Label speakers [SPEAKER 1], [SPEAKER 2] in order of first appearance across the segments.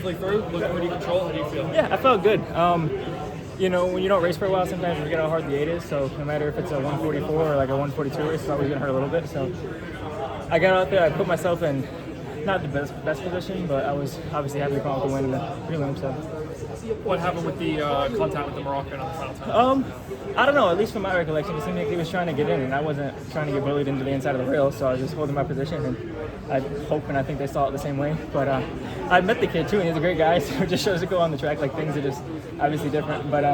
[SPEAKER 1] Through, looking pretty control. How do you feel?
[SPEAKER 2] Yeah, I felt good. You know, when you don't race for a while, sometimes you forget how hard the 8 is. So no matter if it's a 144 or like a 142 race, it's always gonna hurt a little bit. So I got out there, I put myself in not the best position, but I was obviously happy to come out with the win in the prelim. So
[SPEAKER 1] what happened with the contact with the Moroccan on the final time?
[SPEAKER 2] I don't know. At least from my recollection, it seemed like he was trying to get in, and I wasn't trying to get bullied into the inside of the rail. So I was just holding my position, and I hope and I think they saw it the same way. But I met the kid too, and he's a great guy. So it just shows to go on the track, like things are just obviously different. But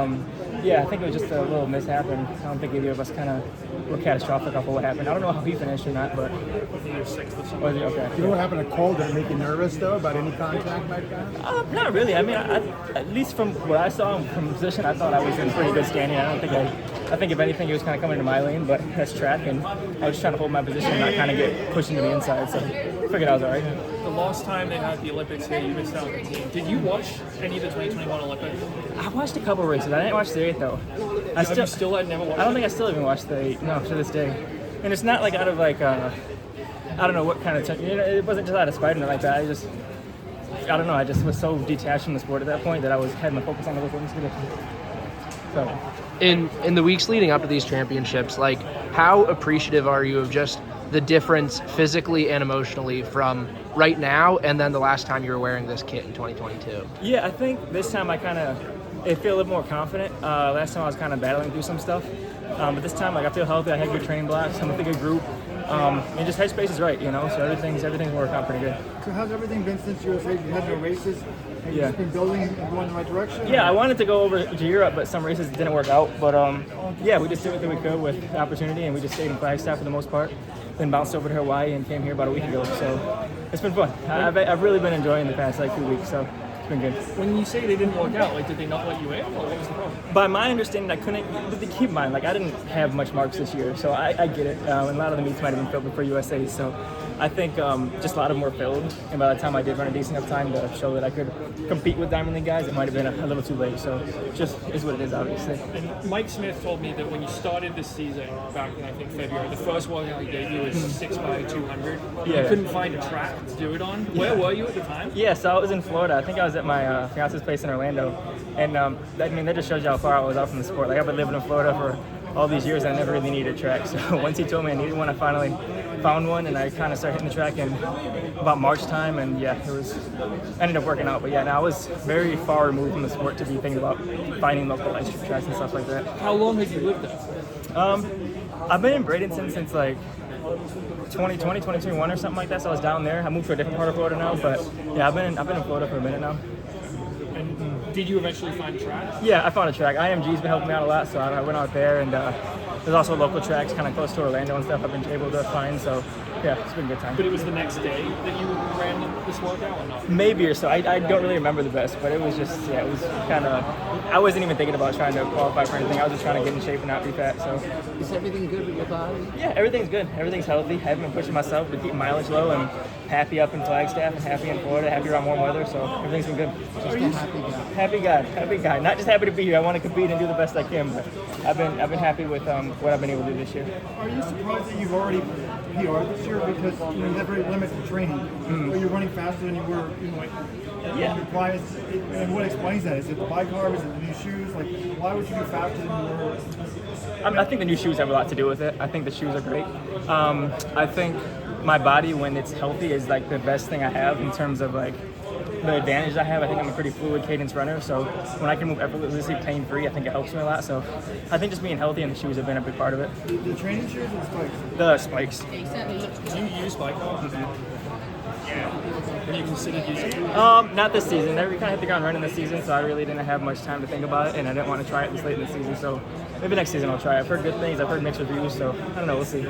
[SPEAKER 2] yeah, I think it was just a little mishap, and I don't think either of us kind of were catastrophic off of what happened. I don't know how he finished or not, but
[SPEAKER 1] He was 6th or something.
[SPEAKER 2] was he okay?
[SPEAKER 3] You know what happened to Cole? Did it make you nervous though about any contact like that?
[SPEAKER 2] Not really. I mean, at least from what I saw from position, I thought I was in pretty good standing. I think if anything, he was kind of coming into my lane, but that's track, and I was just trying to hold my position and not kind of get pushed into the inside. So I figured I was all right.
[SPEAKER 1] The last time they had the Olympics here, you missed out on the team. Did you watch any of the 2021 Olympics?
[SPEAKER 2] I watched a couple races. I didn't watch the 8 though.
[SPEAKER 1] You still had never watched
[SPEAKER 2] I don't think I still even watched the 8. No, to this day. And it's not like out of like I don't know what kind of it wasn't just out of spite or like that. I don't know. I just was so detached from the sport at that point that I had my focus on other things. So.
[SPEAKER 4] In the weeks leading up to these championships, like how appreciative are you of just the difference physically and emotionally from right now and then the last time you were wearing this kit in 2022?
[SPEAKER 2] Yeah, I think this time I feel a little more confident. Last time I was kind of battling through some stuff, but this time like I feel healthy. I had good training blocks. I'm with a good group. And just headspace is right, you know. So everything's working out pretty good.
[SPEAKER 3] So how's everything been since you had no races? Have you just been building and going in the right direction?
[SPEAKER 2] Yeah, I wanted to go over to Europe, but some races didn't work out. But yeah, we just did what we could with the opportunity, and we just stayed in Flagstaff for the most part. Then bounced over to Hawaii and came here about a week ago. So it's been fun. I've really been enjoying the past 2 weeks. So it's been good.
[SPEAKER 1] When you say they didn't work out, like did they not let you in, or what was the problem?
[SPEAKER 2] By my understanding, I couldn't. But keep in mind, like I didn't have much marks this year, so I get it. And a lot of the meets might have been filled before USA, so I think just a lot of them were filled. And by the time I did run a decent enough time to show that I could compete with Diamond League guys, it might have been a little too late. So just is what it is, obviously.
[SPEAKER 1] And Mike Smith told me that when you started this season back in I think February, the first workout he gave you was 6x200.
[SPEAKER 2] Yeah.
[SPEAKER 1] You couldn't find a track to do it on. Where were you at the time?
[SPEAKER 2] Yeah, so I was in Florida. I think I was at my fiance's place in Orlando, and I mean that just shows you how far I was out from the sport. Like I've been living in Florida for all these years, and I never really needed a track. So once he told me I needed one, I finally found one, and I kind of started hitting the track in about March time, and yeah, ended up working out. But yeah, now I was very far removed from the sport to be thinking about finding local ice tracks and stuff like that.
[SPEAKER 1] How long have you lived there?
[SPEAKER 2] I've been in Bradenton since like 2020, 2021 or something like that. So I was down there. I moved to a different part of Florida now, but yeah, I've been in Florida for a minute now.
[SPEAKER 1] And did you eventually find a track?
[SPEAKER 2] Yeah, I found a track. IMG's been helping me out a lot, so I went out there, and there's also local tracks kind of close to Orlando and stuff I've been able to find, so yeah, it's been a good time.
[SPEAKER 1] But it was the next day that you ran this workout or not?
[SPEAKER 2] Maybe or so. I don't really remember the best, but it was just, yeah, it was kind of, I wasn't even thinking about trying to qualify for anything. I was just trying to get in shape and not be fat, so.
[SPEAKER 5] Is everything good with your body?
[SPEAKER 2] Yeah, everything's good. Everything's healthy. I haven't been pushing myself to keep mileage low. I'm happy up in Flagstaff and happy in Florida, happy around warm weather, so everything's been good.
[SPEAKER 5] Just a happy guy.
[SPEAKER 2] Happy guy. Not just happy to be here. I want to compete and do the best I can, but I've been happy with what I've been able to do this year.
[SPEAKER 3] Are you surprised that you've already PR'd this year because you have very limited training? But you're running faster than you were,
[SPEAKER 2] Yeah.
[SPEAKER 3] And what explains that? Is it the bicarb? Is it the new shoes? Like, why would you be faster than you were?
[SPEAKER 2] I think the new shoes have a lot to do with it. I think the shoes are great. I think my body, when it's healthy, is like the best thing I have in terms of like the advantage I have. I think I'm a pretty fluid cadence runner, so when I can move effortlessly, pain-free, I think it helps me a lot. So I think just being healthy and the shoes have been a big part of it.
[SPEAKER 3] The training shoes or the spikes?
[SPEAKER 2] The spikes.
[SPEAKER 1] Do you use bike? Have you considered using it?
[SPEAKER 2] Not this season. I kind of hit the ground running this season, so I really didn't have much time to think about it, and I didn't want to try it this late in the season. So maybe next season I'll try it. I've heard good things. I've heard mixed reviews, so I don't know. We'll see.